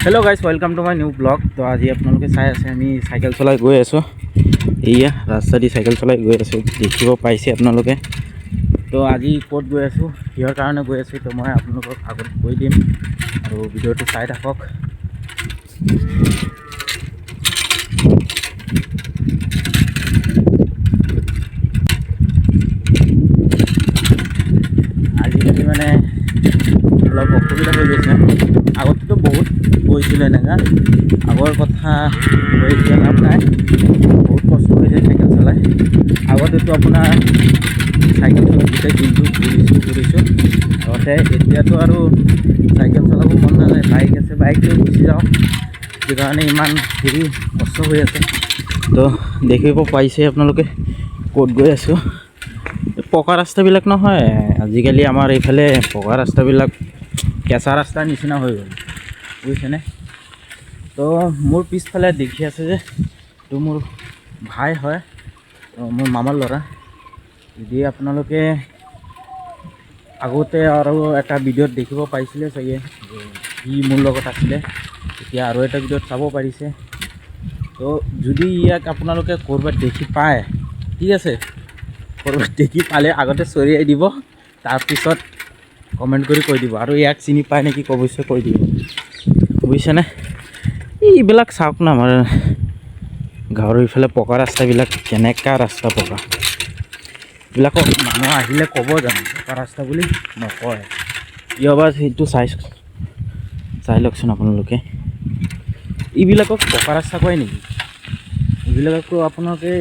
Hello guys, welcome to my new blog. तो आज आपलोके चाই আছে আমি সাইকেল চলাই গৈ আছো। এইয়া ৰাস্তা দি সাইকেল চলাই গৈ আছো, দেখিব পাইছে আপোনালোকে। তো আজি ক'ত গৈ আছো, কিহৰ কাৰণে গৈ আছো, তো মই আপোনালোকক আগত কৈ দিম আৰু ভিডিঅ'টো চাই থাকক। আজিকালি মানে অলপ অসুবিধা হৈ গৈছে। আগততো বহুত গৈছিল এনেকা, আগৰ কথা কৈ এতিয়া লাভ নাই। বহুত কষ্ট হৈ যায় চাইকেল চলাই। আগতেতো আপোনাৰ চাইকেল চলাই গোটেই দিনটো ঘূৰিছোঁ। আগতে এতিয়াতো আৰু চাইকেল চলাব মন নাযায়, বাইক আছে, বাইক লৈ গুচি যাওঁ। সেইকাৰণে ইমান হেৰি কষ্ট হৈ আছে। তো দেখিব পাইছে আপোনালোকে ক'ত গৈ আছোঁ। পকা ৰাস্তাবিলাক নহয়, আজিকালি আমাৰ এইফালে পকা ৰাস্তাবিলাক কেঁচা ৰাস্তাৰ নিচিনা হৈ গ'ল, বুজিছেনে। তো মোৰ পিছফালে দেখি আছে যে, তো মোৰ ভাই হয়, মোৰ মামাৰ ল'ৰা। যদি আপোনালোকে আগতে আৰু এটা ভিডিঅ'ত দেখিব পাইছিলে চাগে, সি মোৰ লগত আছিলে, এতিয়া আৰু এটা ভিডিঅ'ত চাব পাৰিছে। তো যদি ইয়াক আপোনালোকে ক'ৰবাত দেখি পায়, ঠিক আছে, ক'ৰবাত দেখি পালে আগতে চৰিয়াই দিব, তাৰপিছত কমেণ্ট কৰি কৈ দিব। আৰু ইয়াক চিনি পায় নেকি অৱশ্যে কৈ দিব, বুজিছেনে। এইবিলাক চাওক না, আমাৰ গাঁৱৰ ইফালে পকা ৰাস্তাবিলাক কেনেকুৱা ৰাস্তা পকা। এইবিলাকক মানুহ আহিলে ক'ব জানো পকা ৰাস্তা বুলি? নকয়। কিয়বা সেইটো চাই লওকচোন আপোনালোকে। এইবিলাকক পকা ৰাস্তা কয় নেকি? এইবিলাকতো আপোনালোকে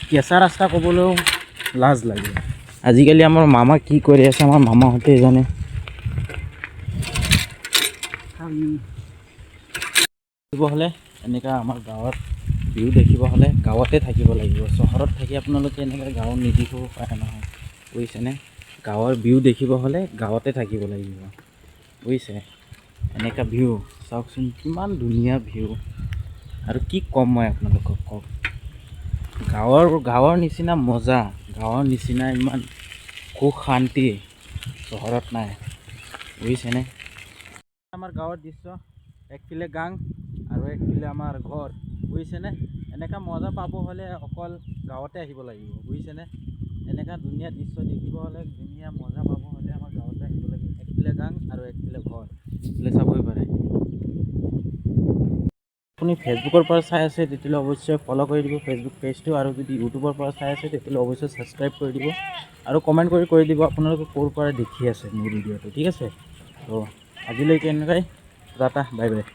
কেঁচা ৰাস্তা ক'বলৈও লাজ লাগে। আজিকালি আমাৰ মামা কি কৰি আছে, আমাৰ মামাহঁতে জানে। দেখিব হ'লে এনেকুৱা আমাৰ গাঁৱত ভিউ দেখিব হ'লে গাঁৱতে থাকিব লাগিব। চহৰত থাকি আপোনালোকে এনেকৈ গাঁৱত নিদেখিব পাৰে নহয়, বুজিছেনে। গাঁৱৰ ভিউ দেখিব হ'লে গাঁৱতে থাকিব লাগিব, বুজিছে। এনেকুৱা ভিউ চাওকচোন, কিমান ধুনীয়া ভিউ। আৰু কি ক'ম মই আপোনালোকক, কওক। গাঁৱৰ নিচিনা মজা, গাঁৱৰ নিচিনা ইমান সুখ শান্তি চহৰত নাই, বুজিছেনে। আমাৰ গাঁৱৰ দৃশ্য, একফালে গাং আৰু একফালে আমাৰ ঘৰ, বুজিছেনে। এনেকুৱা মজা পাব হ'লে অকল গাঁৱতে আহিব লাগিব, বুজিছেনে। এনেকুৱা ধুনীয়া দৃশ্য দেখিব হ'লে, ধুনীয়া মজা পাব হ'লে আমাৰ গাঁৱতে আহিব লাগে। একফালে গাং আৰু একফালে ঘৰ, এইফালে চাবই পাৰে। আপুনি ফেচবুকৰ পৰা চাই আছে তেতিয়াহ'লে অৱশ্যই ফ'ল' কৰি দিব ফেচবুক পেজটো। আৰু যদি ইউটিউবৰ পৰা চাই আছে তেতিয়াহ'লে অৱশ্যই ছাবস্ক্ৰাইব কৰি দিব আৰু কমেণ্ট কৰি দিব আপোনালোকে ক'ৰ পৰা দেখি আছে মোৰ ভিডিঅ'টো, ঠিক আছে। তো আজিলৈকে এনেকুৱাই, টাটা, বাই বাই।